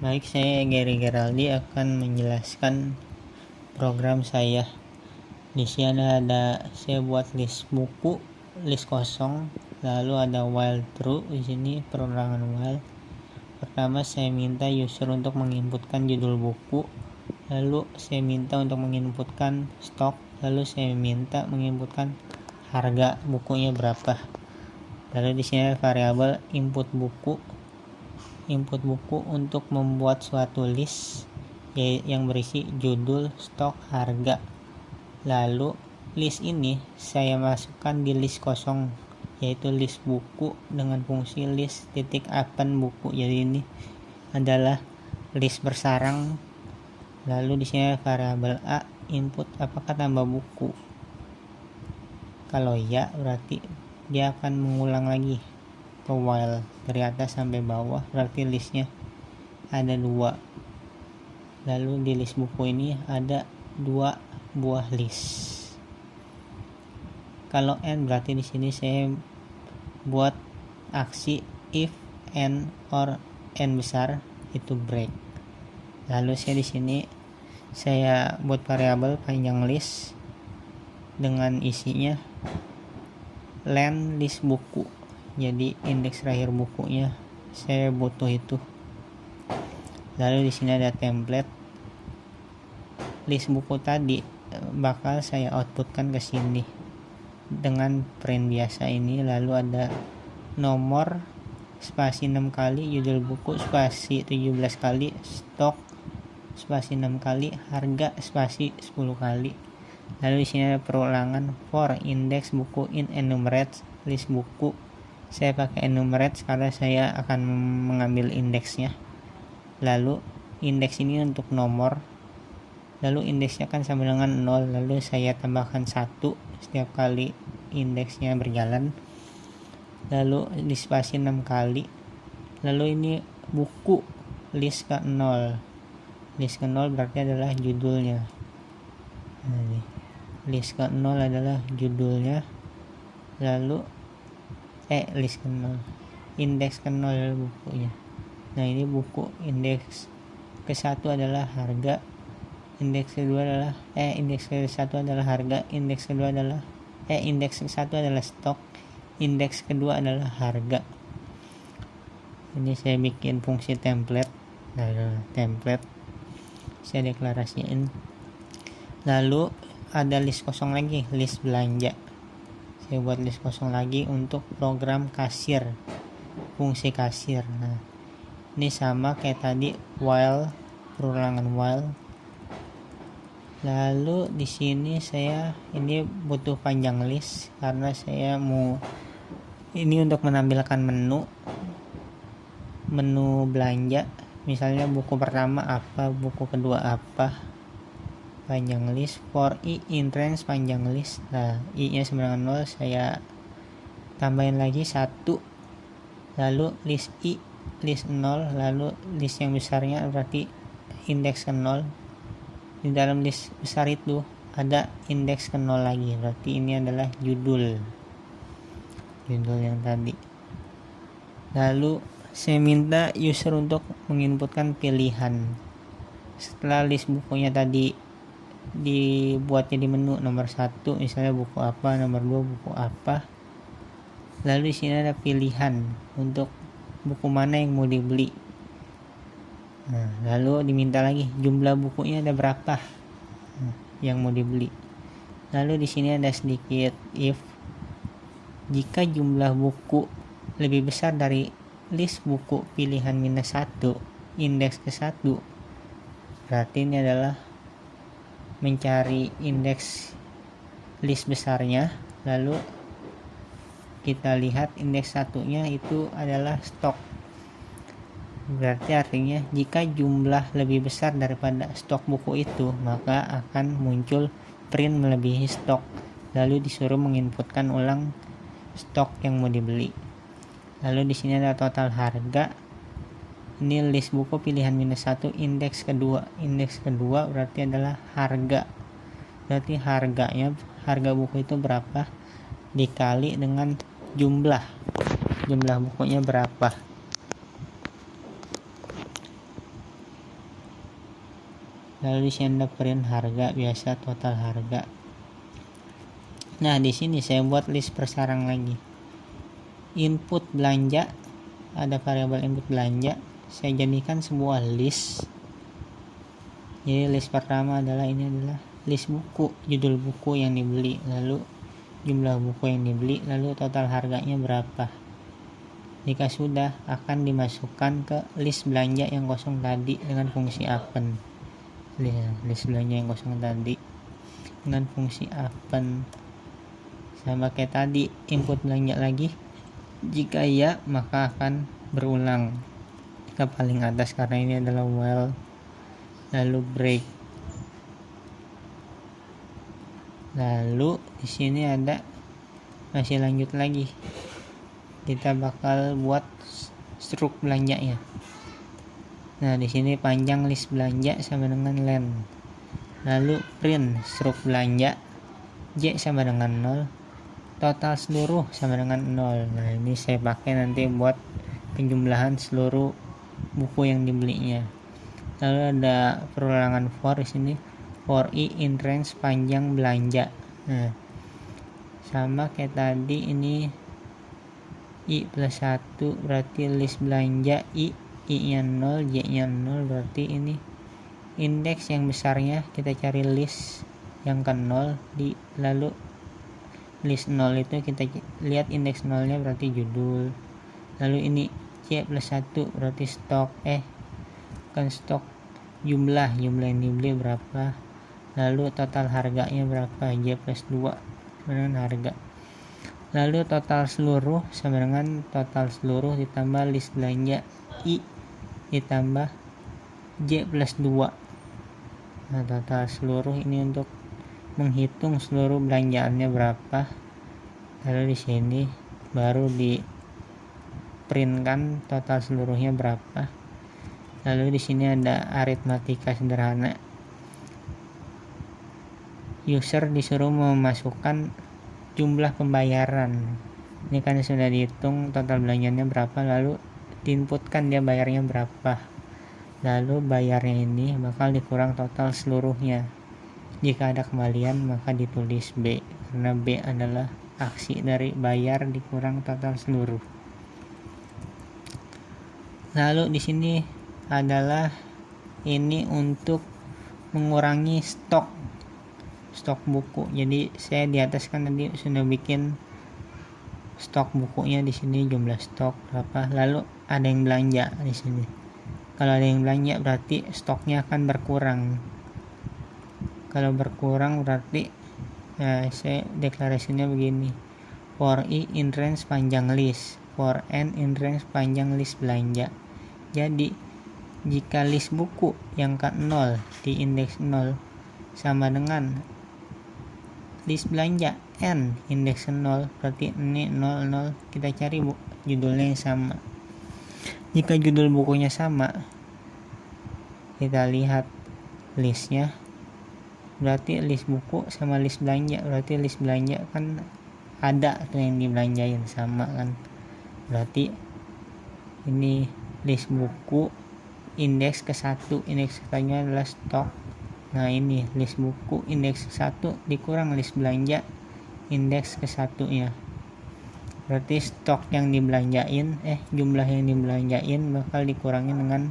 Baik, saya Gary Geraldi akan menjelaskan program saya. Di sini ada saya buat list buku, list kosong, lalu ada while true. Di sini perorangan while. Pertama saya minta user untuk menginputkan judul buku, lalu saya minta untuk menginputkan stok, lalu saya minta menginputkan harga bukunya berapa. Lalu di sini ada variabel input buku untuk membuat suatu list yang berisi judul, stok, harga. Lalu list ini saya masukkan di list kosong, yaitu list buku dengan fungsi list titik append buku. Jadi ini adalah list bersarang. Lalu di sini variabel a input apakah tambah buku. Kalau ya, berarti dia akan mengulang lagi ke while dari atas sampai bawah, berarti listnya ada 2. Lalu di list buku ini ada 2 buah list. Kalau n berarti di sini saya buat aksi if n or n besar itu break. Lalu saya di sini saya buat variabel panjang list dengan isinya len list buku. Jadi indeks terakhir bukunya saya butuh itu. Lalu di sini ada template. List buku tadi bakal saya outputkan ke sini dengan print biasa ini. Lalu ada nomor spasi 6 kali, judul buku spasi 17 kali, stok spasi 6 kali, harga spasi 10 kali. Lalu di sini ada perulangan for index buku in enumerate list buku. Saya pakai enumerate karena saya akan mengambil indeksnya. Lalu indeks ini untuk nomor. Lalu indeksnya kan sama dengan 0. Lalu saya tambahkan 1 setiap kali indeksnya berjalan. Lalu di spasi 6 kali. Lalu ini buku list ke 0. List ke 0 berarti adalah judulnya. List ke 0 adalah judulnya. Lalu list ke 0, indeks ke 0 bukunya. Nah ini buku, indeks ke 1 adalah harga, indeks kedua adalah indeks ke 1 adalah harga, indeks kedua adalah indeks ke 1 adalah stok, indeks kedua adalah harga. Ini saya bikin fungsi template. Nah, template saya deklarasiin. Lalu ada list kosong lagi, list belanja. Saya buat list kosong lagi untuk program kasir, fungsi kasir. Nah ini sama kayak tadi while, perulangan while. Lalu di sini saya ini butuh panjang list karena saya mau ini untuk menampilkan menu belanja. Misalnya buku pertama apa, buku kedua apa, panjang list. For i in range panjang list. Nah i nya sama dengan 0, saya tambahin lagi 1. Lalu list i list 0. Lalu list yang besarnya berarti indeks ke 0. Di dalam list besar itu ada indeks ke 0 lagi, berarti ini adalah judul yang tadi. Lalu saya minta user untuk menginputkan pilihan. Setelah list bukunya tadi dibuat jadi menu, nomor 1 misalnya buku apa, nomor 2 buku apa. Lalu di sini ada pilihan untuk buku mana yang mau dibeli. Nah, lalu diminta lagi jumlah bukunya ada berapa yang mau dibeli. Lalu di sini ada sedikit if. Jika jumlah buku lebih besar dari list buku pilihan minus 1 indeks ke 1, berarti ini adalah mencari indeks list besarnya. Lalu kita lihat indeks 1-nya itu adalah stok. Berarti artinya jika jumlah lebih besar daripada stok buku itu, maka akan muncul print melebihi stok. Lalu disuruh menginputkan ulang stok yang mau dibeli. Lalu di sini ada total harga. Ini list buku pilihan minus 1 indeks kedua. Indeks kedua berarti adalah harga. Berarti harga buku itu berapa dikali dengan jumlah bukunya berapa. Lalu di sini ada print harga biasa, total harga. Nah, di sini saya buat list persarang lagi. Input belanja, ada variabel input belanja, saya jadikan sebuah list. Jadi list pertama adalah ini adalah list buku, judul buku yang dibeli, lalu jumlah buku yang dibeli, lalu total harganya berapa. Jika sudah, akan dimasukkan ke list belanja yang kosong tadi dengan fungsi append. List belanja yang kosong tadi dengan fungsi append. Sama kayak tadi, input belanja lagi. Jika iya, maka akan berulang ke paling atas karena ini adalah while. Lalu break. Lalu di sini ada masih lanjut lagi. Kita bakal buat struk belanjanya. Nah, di sini panjang list belanja sama dengan len. Lalu print struk belanja J sama dengan 0, total seluruh sama dengan 0. Nah, ini saya pakai nanti buat penjumlahan seluruh buku yang dibelinya. Lalu ada perulangan for di sini, for i in range panjang belanja. Nah, sama kayak tadi, ini i plus 1 berarti list belanja i nya 0, j nya 0, berarti ini indeks yang besarnya kita cari list yang ke 0 lalu list 0 itu kita lihat indeks 0 nya berarti judul. Lalu ini c plus 1 berarti stok kan stok jumlah yang dibeli berapa, lalu total harganya berapa, j plus 2 dengan harga. Lalu total seluruh sama dengan total seluruh ditambah list belanja i ditambah j plus 2. Nah, total seluruh ini untuk menghitung seluruh belanjaannya berapa. Lalu di sini baru di printkan total seluruhnya berapa. Lalu di sini ada aritmatika sederhana. User disuruh memasukkan jumlah pembayaran. Ini kan sudah dihitung total belanjanya berapa, lalu diinputkan dia bayarnya berapa. Lalu bayarnya ini bakal dikurang total seluruhnya. Jika ada kembalian maka ditulis B, karena B adalah aksi dari bayar dikurang total seluruh. Lalu di sini adalah ini untuk mengurangi stok buku. Jadi saya di atas kan tadi sudah bikin stok bukunya, di sini jumlah stok berapa, lalu ada yang belanja di sini. Kalau ada yang belanja berarti stoknya akan berkurang. Kalau berkurang berarti saya deklarasinya begini, for i in range panjang list, for n in range panjang list belanja. Jadi jika list buku yang ke 0 di indeks 0 sama dengan list belanja n indeks 0, berarti ini 00, kita cari judulnya yang sama. Jika judul bukunya sama, kita lihat listnya, berarti list buku sama list belanja, berarti list belanja kan ada tuh yang dibelanjain sama kan, berarti ini list buku indeks ke 1, indeks satunya adalah stok. Nah, ini list buku indeks 1 dikurang list belanja indeks ke 1 nya, berarti stok yang dibelanjain jumlah yang dibelanjain bakal dikurangi dengan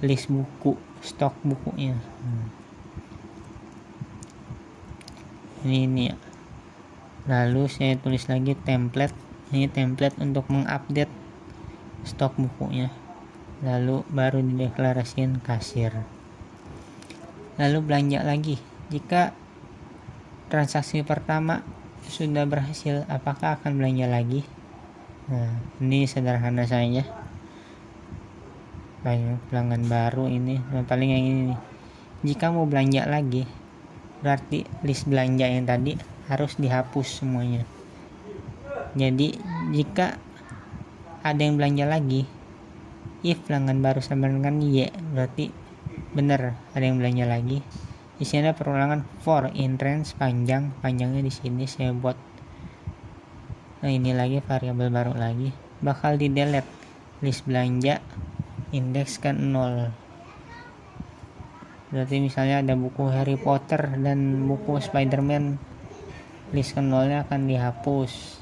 list buku, stok bukunya. Ini ya. Lalu saya tulis lagi template, ini template untuk mengupdate stok bukunya. Lalu baru dideklarasikan kasir. Lalu belanja lagi. Jika transaksi pertama sudah berhasil, apakah akan belanja lagi? Nah, ini sederhana saja. Banyak pelanggan baru ini. Nah, paling yang ini nih. Jika mau belanja lagi, berarti list belanja yang tadi harus dihapus semuanya. Jadi jika ada yang belanja lagi, if pelanggan baru sama dengan y, berarti benar ada yang belanja lagi. Di sini ada perulangan for in range panjangnya di sini saya buat. Nah, ini lagi variabel baru lagi, bakal di delete list belanja indeks ke 0. Berarti misalnya ada buku Harry Potter dan buku Spider-Man, list ke nolnya akan dihapus.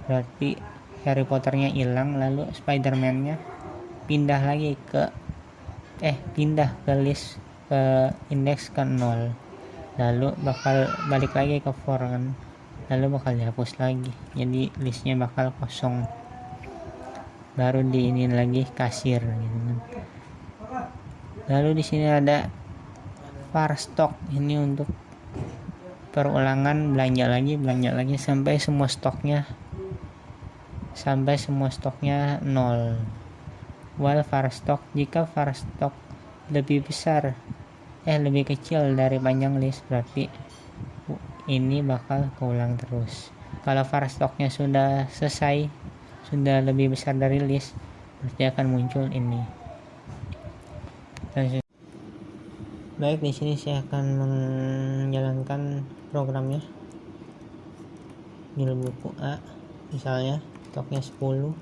Berarti Harry Potternya hilang, lalu Spider-Man-nya pindah ke list ke indeks ke 0, lalu bakal balik lagi ke for kan, lalu bakal dihapus lagi, jadi listnya bakal kosong, baru diinin lagi kasir gitu kan. Lalu di sini ada var stock, ini untuk perulangan belanja lagi sampai semua stoknya 0. While var stock, jika var stock lebih kecil dari panjang list, berarti ini bakal keulang terus. Kalau var stocknya sudah selesai, sudah lebih besar dari list, berarti akan muncul ini. Baik, di sini saya akan menjalankan programnya. Jual buku A, misalnya stoknya 10,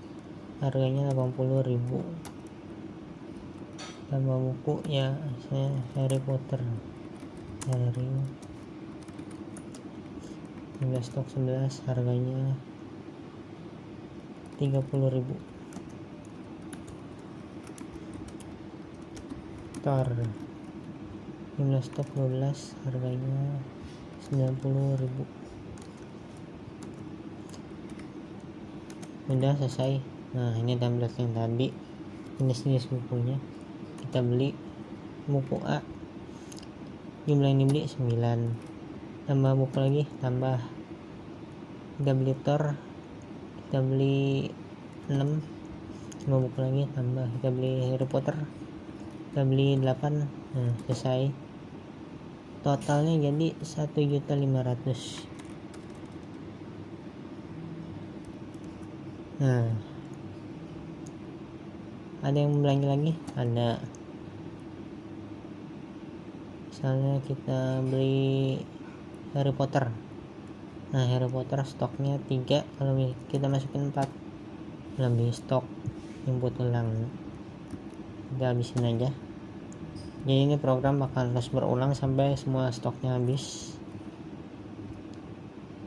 harganya 80.000. Tambah buku ya, saya Harry Potter, Harry 15 stok 11, harganya 30.000. Thor 15 stok 12, harganya 90.000. Udah selesai. Nah, ini template yang tadi, jenis-jenis bukunya. Kita beli buku A, jumlah yang dibeli 9, tambah buku lagi, tambah. Kita beli Thor, kita beli 6, tambah buku lagi, tambah. Kita beli Harry Potter, kita beli 8. Nah, selesai. Totalnya jadi 1.500.000. Nah, ada yang belanja lagi? Ada. Misalnya kita beli Harry Potter. Nah, Harry Potter stoknya 3, kalau kita masukin 4, lebih stok, input ulang. Kita habisin aja. Jadi ini program bakal terus berulang sampai semua stoknya habis.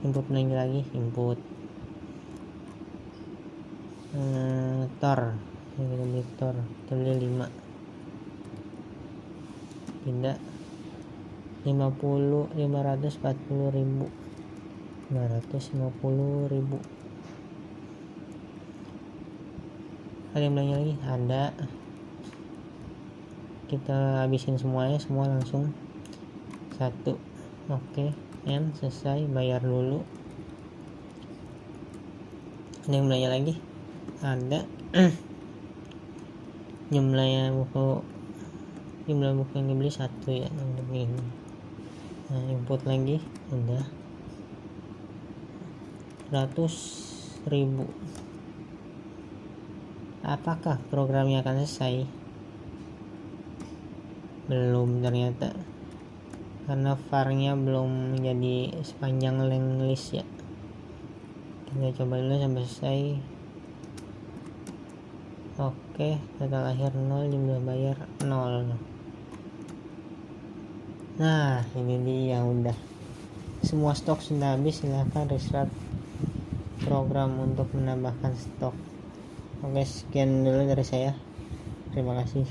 Input lagi, input Thor. Kita beli Thor, kita beli 5, pindah 540.000. Ada yang belanja lagi? Ada. Kita habisin semuanya, semua langsung 1. Oke, selesai, bayar dulu. Ada yang belanja lagi? Ada. jumlah buku yang dibeli 1 ya, untuk ini. Nah, input lagi, udah 100.000. Apakah programnya akan selesai? Belum ternyata, karena var-nya belum menjadi sepanjang list ya. Kita coba dulu sampai selesai. Oke, total akhir 0, jumlah bayar 0. Nah, ini dia, udah semua stok sudah habis. Silahkan restart program untuk menambahkan stok. Oke, sekian dulu dari saya. Terima kasih.